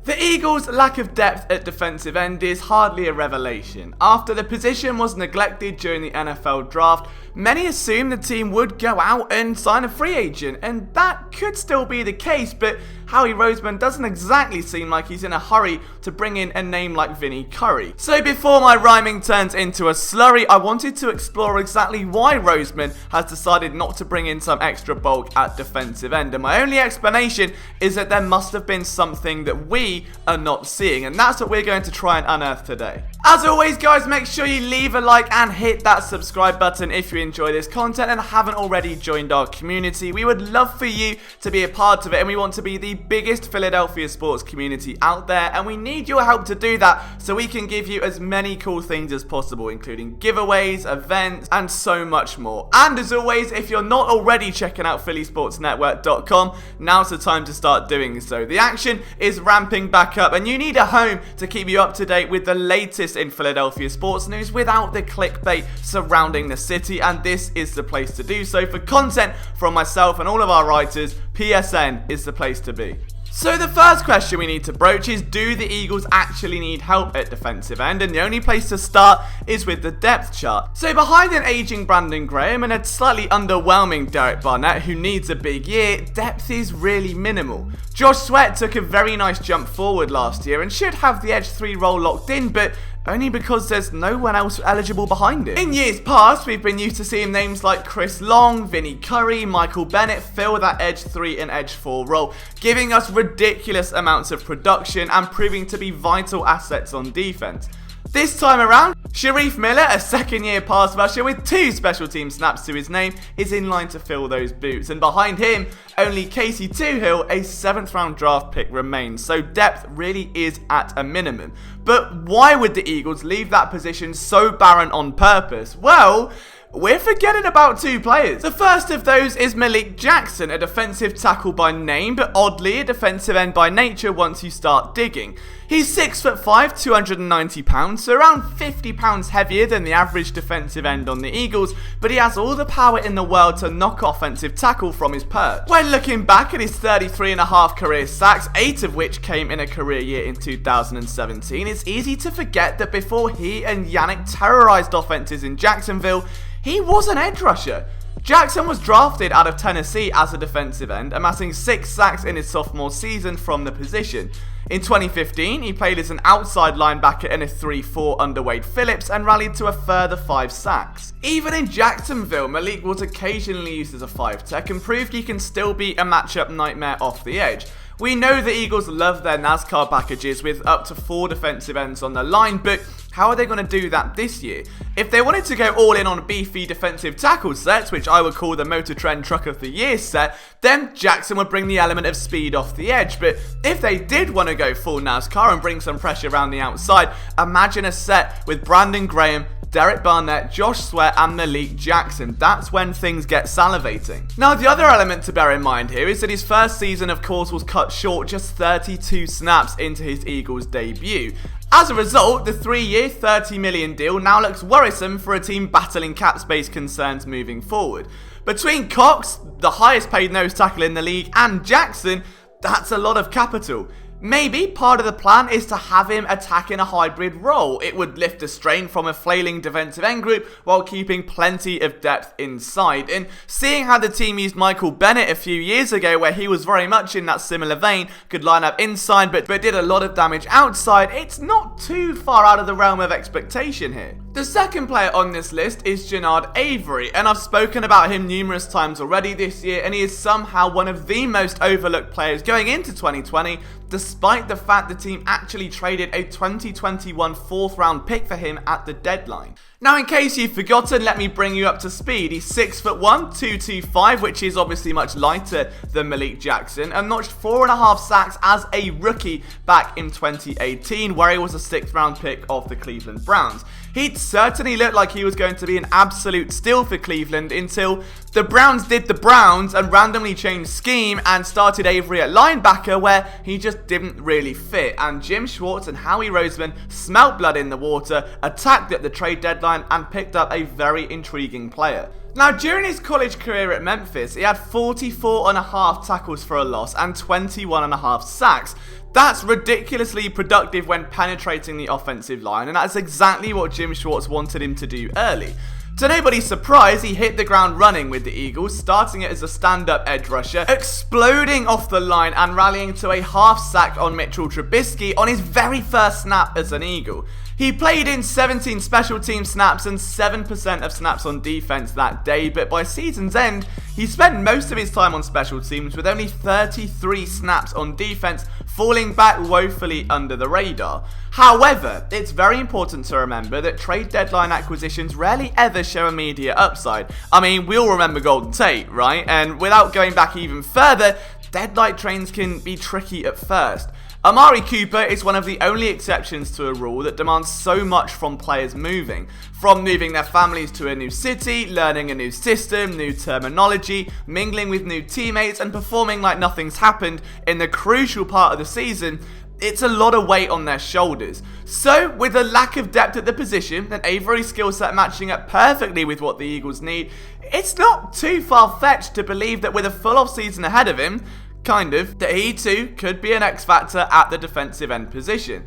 The Eagles' lack of depth at defensive end is hardly a revelation. After the position was neglected during the NFL draft, many assumed the team would go out and sign a free agent, and that could still be the case, but Howie Roseman doesn't exactly seem like he's in a hurry to bring in a name like Vinny Curry. So before my rhyming turns into a slurry, I wanted to explore exactly why Roseman has decided not to bring in some extra bulk at defensive end, and my only explanation is that there must have been something that we are not seeing, and that's what we're going to try and unearth today. As always, guys, make sure you leave a like and hit that subscribe button if you enjoy this content and haven't already joined our community. We would love for you to be a part of it, and we want to be the biggest Philadelphia sports community out there, and we need your help to do that so we can give you as many cool things as possible, including giveaways, events, and so much more. And as always, if you're not already checking out phillysportsnetwork.com, now's the time to start doing so. The action is ramping back up, and you need a home to keep you up to date with the latest in Philadelphia sports news without the clickbait surrounding the city, and this is the place to do so. For content from myself and all of our writers, PSN is the place to be. So the first question we need to broach is, do the Eagles actually need help at defensive end? And the only place to start is with the depth chart. So behind an aging Brandon Graham and a slightly underwhelming Derek Barnett, who needs a big year, depth is really minimal. Josh Sweat took a very nice jump forward last year and should have the edge 3 role locked in, but only because there's no one else eligible behind it. In years past, we've been used to seeing names like Chris Long, Vinny Curry, Michael Bennett fill that edge 3 and edge 4 role, giving us ridiculous amounts of production and proving to be vital assets on defense. This time around, Sharif Miller, a second-year pass rusher with 2 special team snaps to his name, is in line to fill those boots. And behind him, only Casey Toohill, a 7th-round draft pick, remains. So depth really is at a minimum. But why would the Eagles leave that position so barren on purpose? Well, we're forgetting about 2 players. The first of those is Malik Jackson, a defensive tackle by name, but oddly a defensive end by nature once you start digging. He's 6'5", 290 pounds, so around 50 pounds heavier than the average defensive end on the Eagles, but he has all the power in the world to knock offensive tackle from his perch. When looking back at his 33.5 career sacks, 8 of which came in a career year in 2017, it's easy to forget that before he and Yannick terrorized offenses in Jacksonville, he was an edge rusher. Jackson was drafted out of Tennessee as a defensive end, amassing 6 sacks in his sophomore season from the position. In 2015, he played as an outside linebacker in a 3-4 under Wade Phillips and rallied to a further 5 sacks. Even in Jacksonville, Malik was occasionally used as a 5-tech and proved he can still be a matchup nightmare off the edge. We know the Eagles love their NASCAR packages with up to 4 defensive ends on the line, but how are they going to do that this year? If they wanted to go all in on beefy defensive tackle sets, which I would call the Motor Trend Truck of the Year set, then Jackson would bring the element of speed off the edge. But if they did want to go full NASCAR and bring some pressure around the outside, imagine a set with Brandon Graham, Derek Barnett, Josh Sweat, and Malik Jackson. That's when things get salivating. Now, the other element to bear in mind here is that his first season, of course, was cut short just 32 snaps into his Eagles debut. As a result, the 3-year, $30 million deal now looks worrisome for a team battling cap space concerns moving forward. Between Cox, the highest paid nose tackle in the league, and Jackson, that's a lot of capital. Maybe part of the plan is to have him attack in a hybrid role. It would lift the strain from a flailing defensive end group while keeping plenty of depth inside. And seeing how the team used Michael Bennett a few years ago, where he was very much in that similar vein, could line up inside but did a lot of damage outside, it's not too far out of the realm of expectation here. The second player on this list is Genard Avery, and I've spoken about him numerous times already this year, and he is somehow one of the most overlooked players going into 2020, despite the fact the team actually traded a 2021 4th round pick for him at the deadline. Now, in case you've forgotten, let me bring you up to speed. He's 6'1", 225, which is obviously much lighter than Malik Jackson, and notched 4.5 sacks as a rookie back in 2018, where he was a 6th round pick of the Cleveland Browns. He'd certainly looked like he was going to be an absolute steal for Cleveland until the Browns did the Browns and randomly changed scheme and started Avery at linebacker, where he just didn't really fit. And Jim Schwartz and Howie Roseman smelt blood in the water, attacked at the trade deadline, and picked up a very intriguing player. Now, during his college career at Memphis, he had 44.5 tackles for a loss and 21.5 sacks. That's ridiculously productive when penetrating the offensive line, and that's exactly what Jim Schwartz wanted him to do early. To nobody's surprise, he hit the ground running with the Eagles, starting it as a stand-up edge rusher, exploding off the line and rallying to a half sack on Mitchell Trubisky on his very first snap as an Eagle. He played in 17 special team snaps and 7% of snaps on defense that day, but by season's end, he spent most of his time on special teams with only 33 snaps on defense, falling back woefully under the radar. However, it's very important to remember that trade deadline acquisitions rarely ever show immediate upside. I mean, we all remember Golden Tate, right? And without going back even further, deadline trades can be tricky at first. Amari Cooper is one of the only exceptions to a rule that demands so much from players moving. From moving their families to a new city, learning a new system, new terminology, mingling with new teammates, and performing like nothing's happened in the crucial part of the season, it's a lot of weight on their shoulders. So, with a lack of depth at the position and Avery's skill set matching up perfectly with what the Eagles need, it's not too far-fetched to believe that with a full off-season ahead of him, that he too could be an X factor at the defensive end position.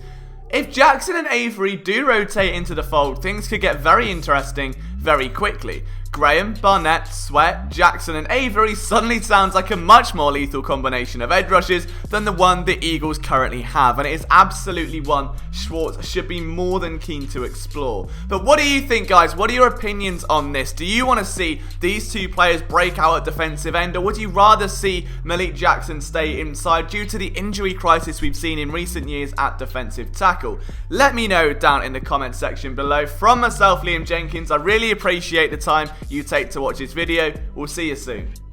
If Jackson and Avery do rotate into the fold, things could get very interesting very quickly. Graham, Barnett, Sweat, Jackson and Avery suddenly sounds like a much more lethal combination of edge rushers than the one the Eagles currently have, and it is absolutely one Schwartz should be more than keen to explore. But what do you think, guys? What are your opinions on this? Do you want to see these two players break out at defensive end, or would you rather see Malik Jackson stay inside due to the injury crisis we've seen in recent years at defensive tackle? Let me know down in the comment section below. From myself, Liam Jenkins, I really appreciate the time you take to watch this video. We'll see you soon.